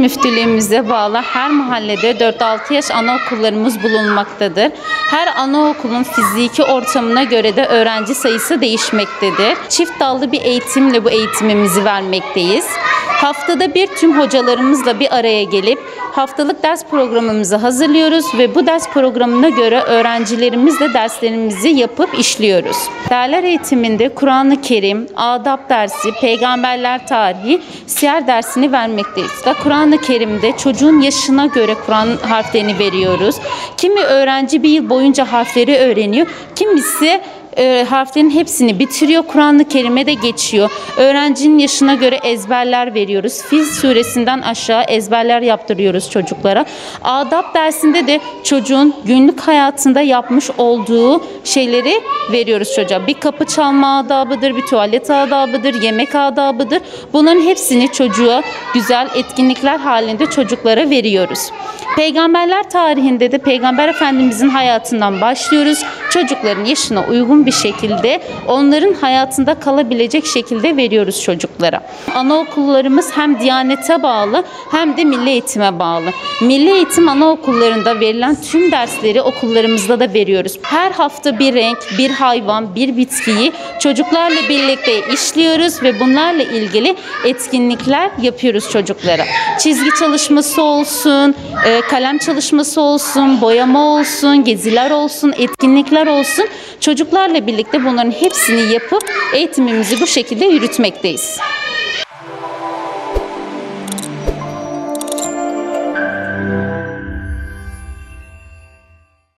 Müftülüğümüze bağlı her mahallede 4-6 yaş anaokullarımız bulunmaktadır. Her anaokulun fiziki ortamına göre de öğrenci sayısı değişmektedir. Çift dallı bir eğitimle bu eğitimimizi vermekteyiz. Haftada bir tüm hocalarımızla bir araya gelip haftalık ders programımızı hazırlıyoruz ve bu ders programına göre öğrencilerimizle derslerimizi yapıp işliyoruz. Değerler eğitiminde Kur'an-ı Kerim, adab dersi, peygamberler tarihi, siyer dersini vermekteyiz. Kur'an-ı Kerim'de çocuğun yaşına göre Kur'an harflerini veriyoruz. Kimi öğrenci bir yıl boyunca harfleri öğreniyor, kimisi harflerin hepsini bitiriyor, Kur'an-ı Kerim'e de geçiyor. Öğrencinin yaşına göre ezberler veriyoruz. Fil suresinden aşağı ezberler yaptırıyoruz çocuklara. Adab dersinde de çocuğun günlük hayatında yapmış olduğu şeyleri veriyoruz çocuğa. Bir kapı çalma adabıdır, bir tuvalet adabıdır, yemek adabıdır. Bunların hepsini çocuğa güzel etkinlikler halinde çocuklara veriyoruz. Peygamberler tarihinde de Peygamber Efendimizin hayatından başlıyoruz. Çocukların yaşına uygun bir şekilde onların hayatında kalabilecek şekilde veriyoruz çocuklara. Anaokullarımız hem Diyanet'e bağlı hem de Milli Eğitim'e bağlı. Milli Eğitim anaokullarında verilen tüm dersleri okullarımızda da veriyoruz. Her hafta bir renk, bir hayvan, bir bitkiyi çocuklarla birlikte işliyoruz ve bunlarla ilgili etkinlikler yapıyoruz çocuklara. Çizgi çalışması olsun, kalem çalışması olsun, boyama olsun, geziler olsun, etkinlikler olsun. Çocuklarla birlikte bunların hepsini yapıp eğitimimizi bu şekilde yürütmekteyiz.